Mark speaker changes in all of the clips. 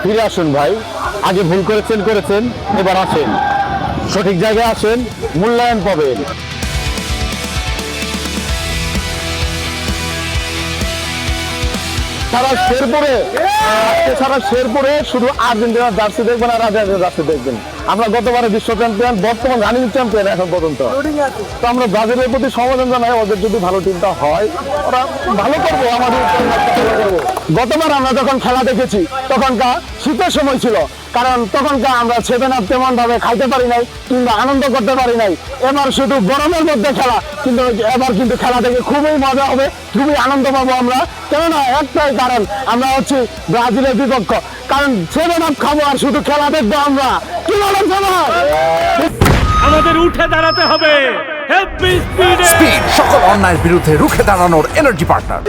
Speaker 1: ফিরে আসুন ভাই, আগে ভুল করেছেন, এবার আসেন, সঠিক জায়গায় আসেন, মূল্যায়ন পাবেন। সারা শেরপুরে শুধু আর্জেন্টিনার জার্সি দেখবেন আর আর্জেন্টিনার জার্সি দেখবেন। আমরা গতবারে বিশ্ব চ্যাম্পিয়ন, বর্তমান রানিং চ্যাম্পিয়ন এখন পর্যন্ত। তো আমরা ব্রাজিলের প্রতি সমবেদনা জানাই, ওদের যদি ভালো টিমটা হয় ওরা ভালো করবো, আমাদের গতবার আমরা যখন খেলা দেখেছি তখনকার শীতের সময় ছিল, কারণ তখনকার আমরা 7 আপ তেমন ভাবে খাইতে পারি নাই কিংবা আনন্দ করতে পারি নাই। এবার শুধু গরমের মধ্যে খেলা, কিন্তু এবার কিন্তু খেলা দেখে খুবই মজা হবে, খুবই আনন্দ পাবো আমরা। কেননা একটাই কারণ, আমরা হচ্ছে ব্রাজিলের বিপক্ষ, কারণ 7 আপ খাবো আর শুধু খেলা দেখবো আমরা। কি বলেন সবাই?
Speaker 2: আমাদের উঠে দাঁড়াতে হবে।
Speaker 3: স্পিড সকল অন্যায়ের বিরুদ্ধে রুখে দাঁড়ানোর এনার্জি পার্টনার।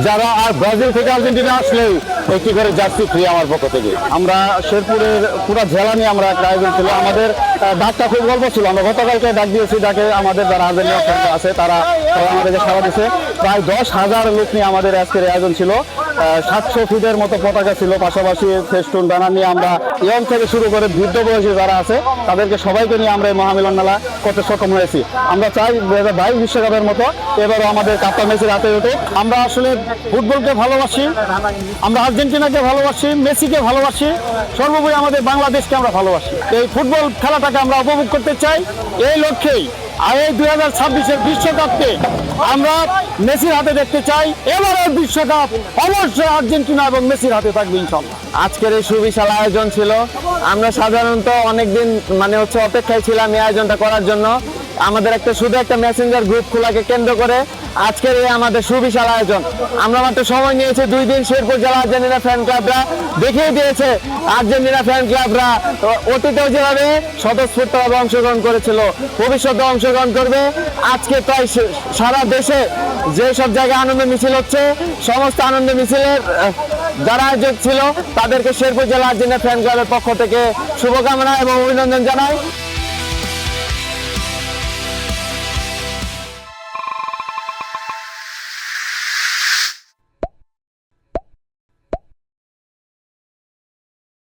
Speaker 1: যারা আর ব্রাজিল থেকে আর্জেন্টিনা আসলেও একটি করে জার্সি ফ্রি আমার পক্ষ থেকে। আমরা শেরপুরের পুরো জেলা নিয়ে আমরা একটা আয়োজন ছিল, আমাদের ডাকটা খুব গল্প ছিল। আমরা গতকালকে ডাক দিয়েছি, ডাকে আমাদের যারা আর্জেন্টিনা ফ্যান আছে তারা আমাদেরকে সাড়া দিয়েছে। প্রায় 10,000 লোক নিয়ে আমাদের আজকের আয়োজন ছিল। 700 ফিটের মতো পতাকা ছিল, পাশাপাশি ফেস্টুন ব্যানার নিয়ে আমরা ইয়ং থেকে শুরু করে বৃদ্ধ বয়সী যারা আছে তাদেরকে সবাইকে নিয়ে আমরা এই মহামিলন মেলা করতে সক্ষম হয়েছি। আমরা চাই 2022 বিশ্বকাপের মতো এবারও আমাদের কাপটা মেসির হাতে হতো। আমরা আসলে ফুটবলকে ভালোবাসি, আমরা আর্জেন্টিনাকে ভালোবাসি, মেসিকে ভালোবাসি, সর্বোপরি আমাদের বাংলাদেশকে আমরা ভালোবাসি। এই ফুটবল খেলাটাকে আমরা উপভোগ করতে চাই, এই লক্ষ্যেই আর এই 2026-এর বিশ্বকাপকে আমরা মেসির হাতে দেখতে চাই। এবারের বিশ্বকাপ অবশ্যই আর্জেন্টিনা এবং মেসির হাতে থাকবে ইনশাআল্লাহ।
Speaker 4: আজকের এই সুবিশাল আয়োজন ছিল, আমরা সাধারণত অনেকদিন অপেক্ষায় ছিলাম এই আয়োজনটা করার জন্য। আমাদের শুধু একটা মেসেঞ্জার গ্রুপ খোলাকে কেন্দ্র করে আজকের এই আমাদের সুবিশাল আয়োজন। আমরা মাত্র সময় নিয়েছি 2 দিন। শেরপুর জেলা আর্জেন্টিনা ফ্যান ক্লাবরা দেখিয়ে দিয়েছে, আর্জেন্টিনা ফ্যান ক্লাবরা অতীতেও যেভাবে স্বতঃস্ফূর্তভাবে অংশগ্রহণ করেছিল, ভবিষ্যতে অংশগ্রহণ করবে। আজকে প্রায় সারা দেশে যে সব জায়গায় আনন্দ মিছিল হচ্ছে, সমস্ত আনন্দ মিছিলের যারা আয়োজক ছিল তাদেরকে শেরপুর জেলা আর্জেন্টিনা ফ্যান ক্লাবের পক্ষ থেকে শুভকামনা এবং অভিনন্দন জানাই।